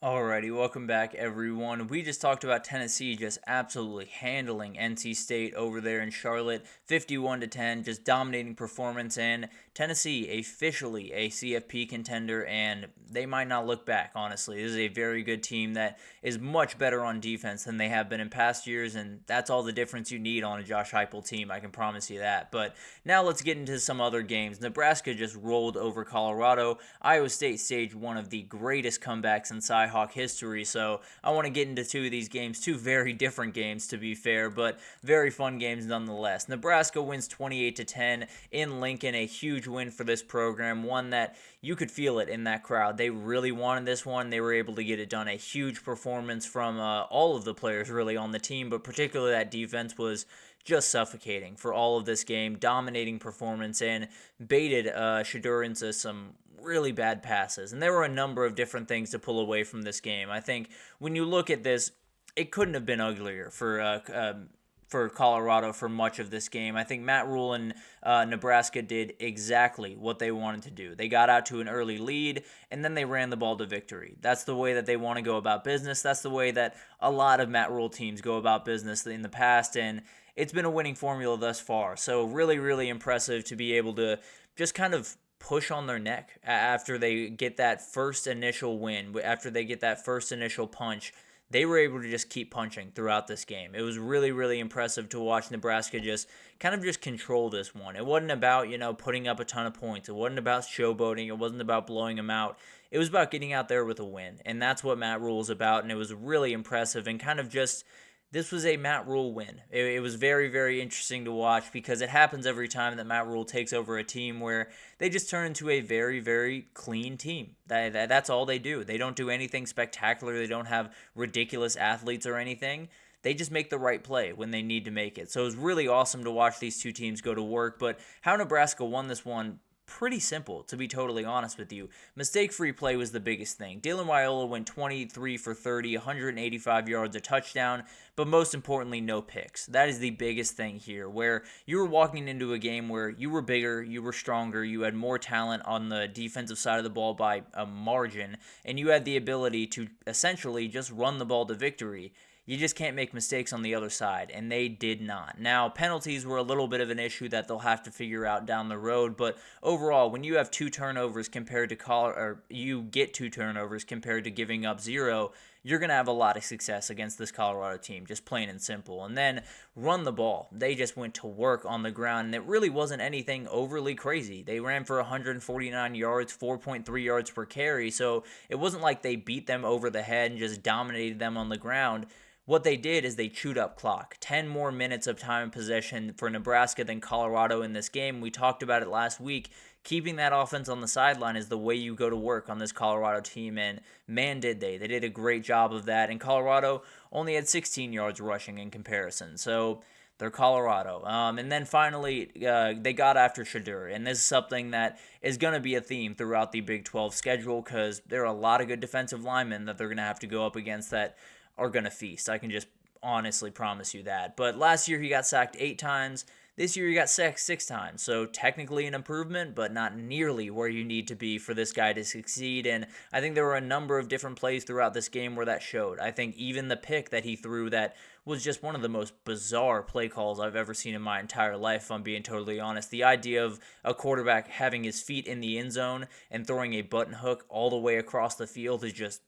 Alrighty, welcome back everyone. We just talked about Tennessee just absolutely handling NC State over there in Charlotte, 51-10, just dominating performance, and Tennessee officially a CFP contender, and they might not look back, honestly. This is a very good team that is much better on defense than they have been in past years, and that's all the difference you need on a Josh Heupel team, I can promise you that. But now let's get into some other games. Nebraska just rolled over Colorado. Iowa State staged one of the greatest comebacks in Cyhawk history, so I want to get into two of these games, two very different games to be fair, but very fun games nonetheless. Nebraska wins 28-10 in Lincoln, a huge win for this program, one that you could feel it in that crowd. They really wanted this one. They were able to get it done. A huge performance from all of the players really on the team, but particularly that defense was just suffocating for all of this game, dominating performance, and baited Shadur into some really bad passes. And there were a number of different things to pull away from this game. I think when you look at this, it couldn't have been uglier for Colorado for much of this game. I think Matt Rule and Nebraska did exactly what they wanted to do. They got out to an early lead, and then they ran the ball to victory. That's the way that they want to go about business. That's the way that a lot of Matt Rule teams go about business in the past, and it's been a winning formula thus far. So really, really impressive to be able to just kind of push on their neck after they get that first initial win, after they get that first initial punch. They were able to just keep punching throughout this game. It was really, really impressive to watch Nebraska just kind of just control this one. It wasn't about, putting up a ton of points. It wasn't about showboating. It wasn't about blowing them out. It was about getting out there with a win. And that's what Matt Rule is about. And it was really impressive and kind of just this was a Matt Rule win. It was very, very interesting to watch because it happens every time that Matt Rule takes over a team where they just turn into a very, very clean team. That's all they do. They don't do anything spectacular. They don't have ridiculous athletes or anything. They just make the right play when they need to make it. So it was really awesome to watch these two teams go to work. But how Nebraska won this one, pretty simple, to be totally honest with you. Mistake-free play was the biggest thing. Dylan Raiola went 23 for 30, 185 yards, a touchdown, but most importantly, no picks. That is the biggest thing here, where you were walking into a game where you were bigger, you were stronger, you had more talent on the defensive side of the ball by a margin, and you had the ability to essentially just run the ball to victory. You just can't make mistakes on the other side, and they did not. Now, penalties were a little bit of an issue that they'll have to figure out down the road, but overall, when you have two turnovers compared to you get two turnovers compared to giving up zero, you're going to have a lot of success against this Colorado team, just plain and simple. And then run the ball. They just went to work on the ground, and it really wasn't anything overly crazy. They ran for 149 yards, 4.3 yards per carry, so it wasn't like they beat them over the head and just dominated them on the ground. What they did is they chewed up clock. 10 more minutes of time in possession for Nebraska than Colorado in this game. We talked about it last week. Keeping that offense on the sideline is the way you go to work on this Colorado team, and man, did they. They did a great job of that, and Colorado only had 16 yards rushing in comparison. So they're Colorado. And then finally, they got after Shadur, and this is something that is going to be a theme throughout the Big 12 schedule because there are a lot of good defensive linemen that they're going to have to go up against that are going to feast. I can just honestly promise you that. But last year he got sacked 8 times. This year he got sacked 6 times. So technically an improvement, but not nearly where you need to be for this guy to succeed. And I think there were a number of different plays throughout this game where that showed. I think even the pick that he threw that was just one of the most bizarre play calls I've ever seen in my entire life, if I'm being totally honest. The idea of a quarterback having his feet in the end zone and throwing a button hook all the way across the field is just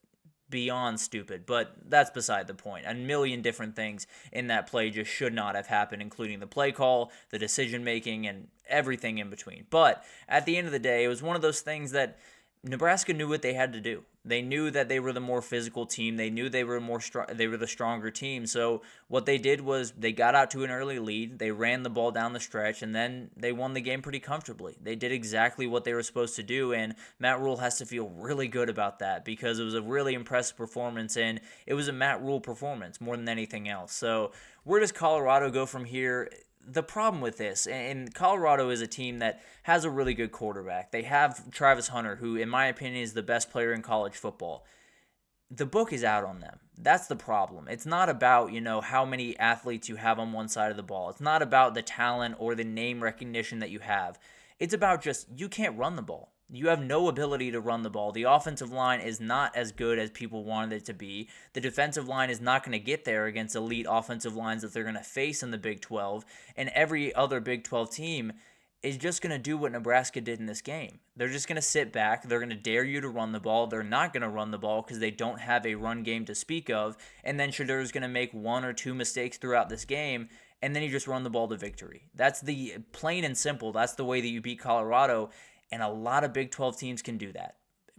beyond stupid, but that's beside the point. A million different things in that play just should not have happened, including the play call, the decision making, and everything in between. But at the end of the day, it was one of those things that Nebraska knew what they had to do. They knew that they were the more physical team. They knew they were the stronger team. So what they did was they got out to an early lead. They ran the ball down the stretch, and then they won the game pretty comfortably. They did exactly what they were supposed to do, and Matt Rule has to feel really good about that because it was a really impressive performance, and it was a Matt Rule performance more than anything else. So where does Colorado go from here? The problem with this, and Colorado is a team that has a really good quarterback. They have Travis Hunter, who, in my opinion, is the best player in college football. The book is out on them. That's the problem. It's not about, how many athletes you have on one side of the ball. It's not about the talent or the name recognition that you have. It's about just, you can't run the ball. You have no ability to run the ball. The offensive line is not as good as people wanted it to be. The defensive line is not going to get there against elite offensive lines that they're going to face in the Big 12. And every other Big 12 team is just going to do what Nebraska did in this game. They're just going to sit back. They're going to dare you to run the ball. They're not going to run the ball because they don't have a run game to speak of. And then Shedeur going to make one or two mistakes throughout this game, and then you just run the ball to victory. That's the plain and simple. That's the way that you beat Colorado, and a lot of Big 12 teams can do that.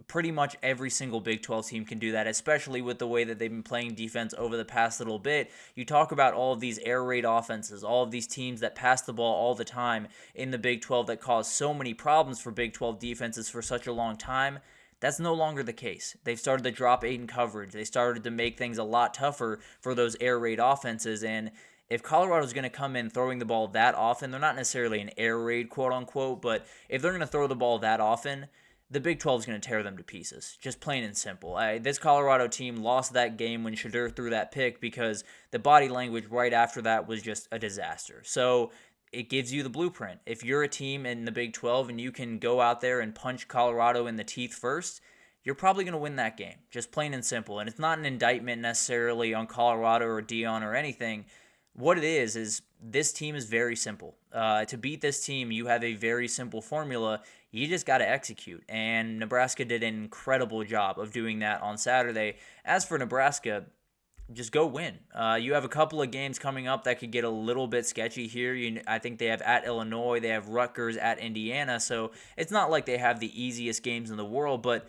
Pretty much every single Big 12 team can do that, especially with the way that they've been playing defense over the past little bit. You talk about all of these air raid offenses, all of these teams that pass the ball all the time in the Big 12 that cause so many problems for Big 12 defenses for such a long time. That's no longer the case. They've started to drop 8 in coverage. They started to make things a lot tougher for those air raid offenses, and if Colorado's going to come in throwing the ball that often, they're not necessarily an air raid, quote-unquote, but if they're going to throw the ball that often, the Big 12 is going to tear them to pieces, just plain and simple. This Colorado team lost that game when Shedeur threw that pick because the body language right after that was just a disaster. So it gives you the blueprint. If you're a team in the Big 12 and you can go out there and punch Colorado in the teeth first, you're probably going to win that game, just plain and simple. And it's not an indictment necessarily on Colorado or Dion or anything. What it is this team is very simple. To beat this team, you have a very simple formula. You just got to execute. And Nebraska did an incredible job of doing that on Saturday. As for Nebraska, just go win. You have a couple of games coming up that could get a little bit sketchy here. I think they have at Illinois, they have Rutgers, at Indiana. So it's not like they have the easiest games in the world, but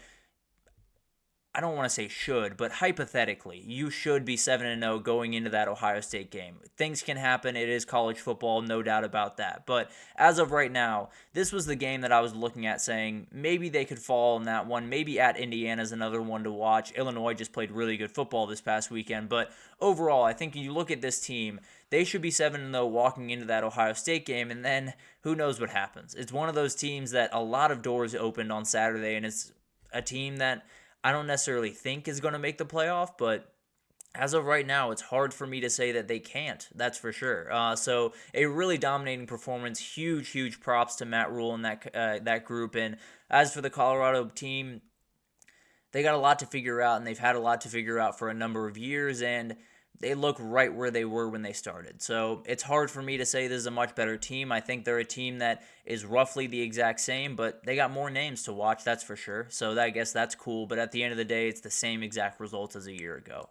I don't want to say should, but hypothetically, you should be 7-0 going into that Ohio State game. Things can happen. It is college football, no doubt about that. But as of right now, this was the game that I was looking at saying maybe they could fall in that one. Maybe at Indiana is another one to watch. Illinois just played really good football this past weekend. But overall, I think you look at this team, they should be 7-0 walking into that Ohio State game, and then who knows what happens. It's one of those teams that a lot of doors opened on Saturday, and it's a team that I don't necessarily think is going to make the playoff, but as of right now, it's hard for me to say that they can't. That's for sure. So a really dominating performance. Huge props to Matt Rule and that group. And as for the Colorado team, they got a lot to figure out, and they've had a lot to figure out for a number of years, and they look right where they were when they started. So it's hard for me to say this is a much better team. I think they're a team that is roughly the exact same, but they got more names to watch, that's for sure. So I guess that's cool, but at the end of the day, it's the same exact results as a year ago.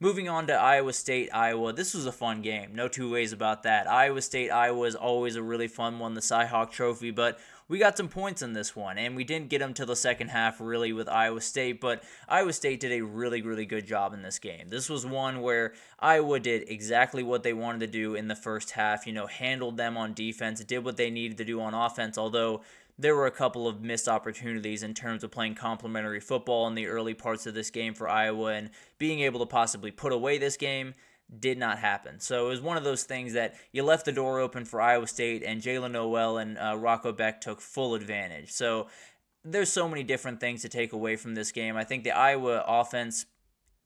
Moving on to Iowa State, Iowa. This was a fun game. No two ways about that. Iowa State, Iowa is always a really fun one, the Cy-Hawk Trophy, but we got some points in this one, and we didn't get them till the second half, really, with Iowa State, but Iowa State did a really good job in this game. This was one where Iowa did exactly what they wanted to do in the first half, handled them on defense, did what they needed to do on offense, although there were a couple of missed opportunities in terms of playing complementary football in the early parts of this game for Iowa, and being able to possibly put away this game did not happen. So it was one of those things that you left the door open for Iowa State, and Jalen Noel and Rocco Beck took full advantage. So there's so many different things to take away from this game. I think the Iowa offense,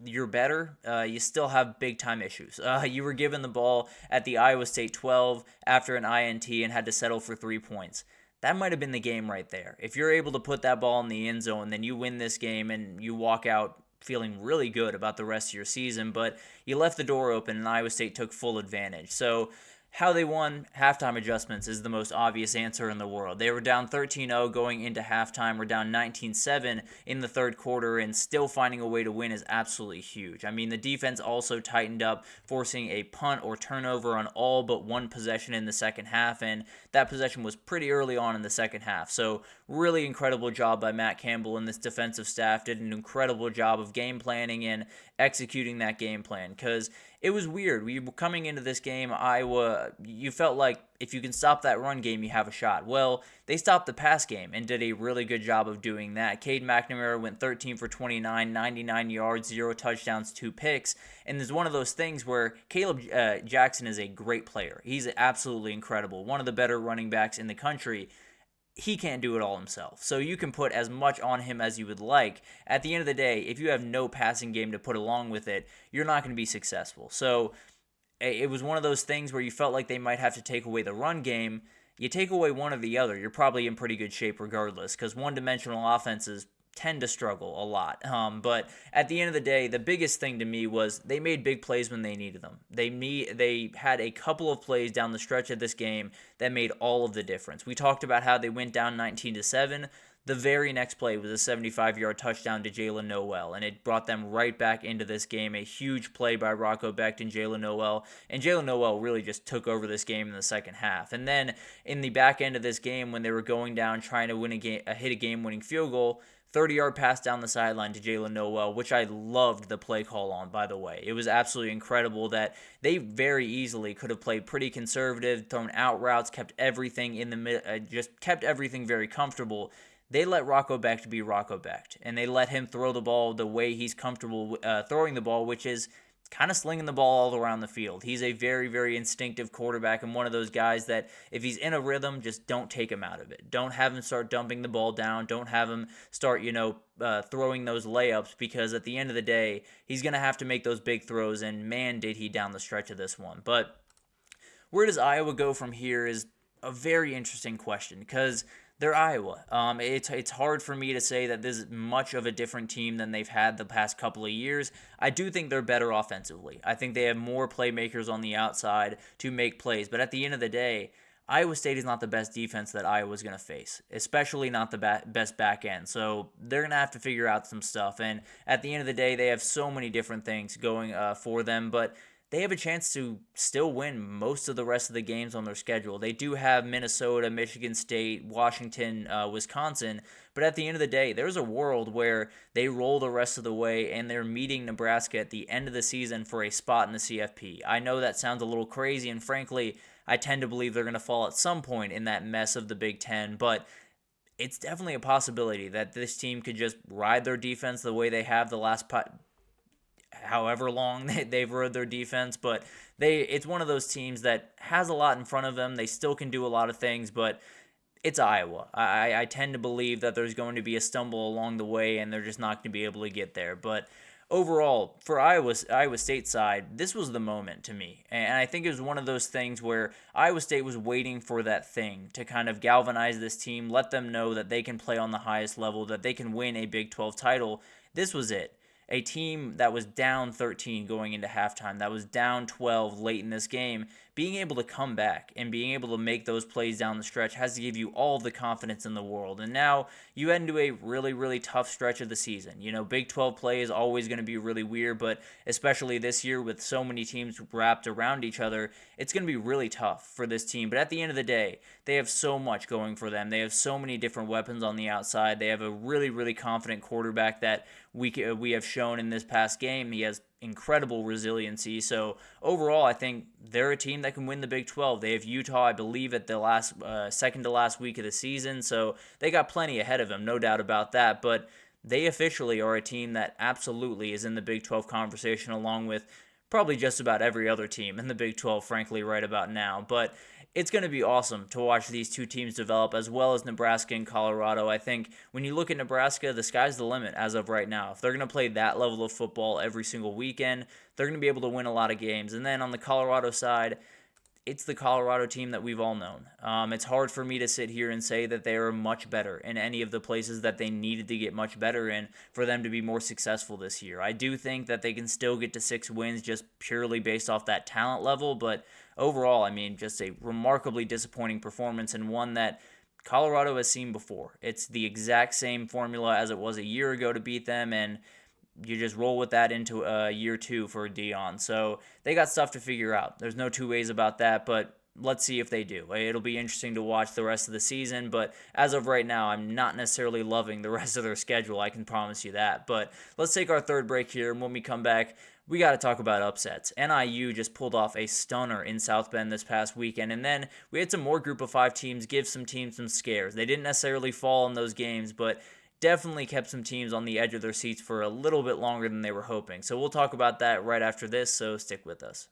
you're better. You still have big-time issues. You were given the ball at the Iowa State 12 after an INT and had to settle for 3 points. That might have been the game right there. If you're able to put that ball in the end zone, then you win this game and you walk out feeling really good about the rest of your season, but you left the door open and Iowa State took full advantage. So how they won halftime adjustments is the most obvious answer in the world. They were down 13-0 going into halftime. We're down 19-7 in the third quarter, and still finding a way to win is absolutely huge. I mean, the defense also tightened up, forcing a punt or turnover on all but one possession in the second half, and that possession was pretty early on in the second half. So really incredible job by Matt Campbell and this defensive staff. Did an incredible job of game planning and executing that game plan, because it was weird. We were coming into this game, Iowa, you felt like if you can stop that run game, you have a shot. Well, they stopped the pass game and did a really good job of doing that. Cade McNamara went 13 for 29, 99 yards, 0 touchdowns, 2 picks. And there's one of those things where Caleb Jackson is a great player. He's absolutely incredible. One of the better running backs in the country. He can't do it all himself. So you can put as much on him as you would like. At the end of the day, if you have no passing game to put along with it, you're not going to be successful. So it was one of those things where you felt like they might have to take away the run game, you take away one or the other, you're probably in pretty good shape regardless, because one-dimensional offenses tend to struggle a lot. But at the end of the day, the biggest thing to me was they made big plays when they needed them. They had a couple of plays down the stretch of this game that made all of the difference. We talked about how they went down 19-7. The very next play was a 75-yard touchdown to Jalen Noel, and it brought them right back into this game. A huge play by Rocco Becht and Jalen Noel, and Jalen Noel really just took over this game in the second half. And then in the back end of this game, when they were going down trying to hit a game-winning field goal, 30-yard pass down the sideline to Jalen Noel, which I loved the play call on, by the way. It was absolutely incredible that they very easily could have played pretty conservative, thrown out routes, kept everything in the just kept everything very comfortable. They let Rocco Becht be Rocco Becht, and they let him throw the ball the way he's comfortable throwing the ball, which is kind of slinging the ball all around the field. He's a very, very instinctive quarterback and one of those guys that if he's in a rhythm, just don't take him out of it. Don't have him start dumping the ball down. Don't have him start, throwing those layups, because at the end of the day, he's going to have to make those big throws, and man, did he down the stretch of this one. But where does Iowa go from here is a very interesting question, because they're Iowa. It's hard for me to say that this is much of a different team than they've had the past couple of years. I do think they're better offensively. I think they have more playmakers on the outside to make plays. But at the end of the day, Iowa State is not the best defense that Iowa's going to face, especially not the best back end. So they're going to have to figure out some stuff. And at the end of the day, they have so many different things going for them. But they have a chance to still win most of the rest of the games on their schedule. They do have Minnesota, Michigan State, Washington, Wisconsin, but at the end of the day, there's a world where they roll the rest of the way and they're meeting Nebraska at the end of the season for a spot in the CFP. I know that sounds a little crazy, and frankly, I tend to believe they're going to fall at some point in that mess of the Big Ten, but it's definitely a possibility that this team could just ride their defense the way they have the last however long they've rode their defense. But it's one of those teams that has a lot in front of them. They still can do a lot of things, but it's Iowa. I tend to believe that there's going to be a stumble along the way, and they're just not going to be able to get there. But overall, for Iowa State side, this was the moment to me. And I think it was one of those things where Iowa State was waiting for that thing to kind of galvanize this team, let them know that they can play on the highest level, that they can win a Big 12 title. This was it. A team that was down 13 going into halftime, that was down 12 late in this game, being able to come back and being able to make those plays down the stretch has to give you all the confidence in the world. And now you head into a really, really tough stretch of the season. Big 12 play is always going to be really weird, but especially this year with so many teams wrapped around each other, it's going to be really tough for this team. But at the end of the day, they have so much going for them. They have so many different weapons on the outside. They have a really, really confident quarterback that we have shown in this past game. He has incredible resiliency. So overall, I think they're a team that can win the Big 12. They have Utah, I believe, at the second to last week of the season. So they got plenty ahead of them, no doubt about that. But they officially are a team that absolutely is in the Big 12 conversation, along with probably just about every other team in the Big 12, frankly, right about now. But it's going to be awesome to watch these two teams develop, as well as Nebraska and Colorado. I think when you look at Nebraska, the sky's the limit as of right now. If they're going to play that level of football every single weekend, they're going to be able to win a lot of games. And then on the Colorado side, it's the Colorado team that we've all known. It's hard for me to sit here and say that they are much better in any of the places that they needed to get much better in for them to be more successful this year. I do think that they can still get to 6 wins just purely based off that talent level, but overall, just a remarkably disappointing performance, and one that Colorado has seen before. It's the exact same formula as it was a year ago to beat them, and you just roll with that into year 2 for Dion. So they got stuff to figure out. There's no two ways about that, but let's see if they do. It'll be interesting to watch the rest of the season, but as of right now, I'm not necessarily loving the rest of their schedule. I can promise you that. But let's take our third break here, and when we come back, we got to talk about upsets. NIU just pulled off a stunner in South Bend this past weekend, and then we had some more Group of 5 teams give some teams some scares. They didn't necessarily fall in those games, but definitely kept some teams on the edge of their seats for a little bit longer than they were hoping. So we'll talk about that right after this, so stick with us.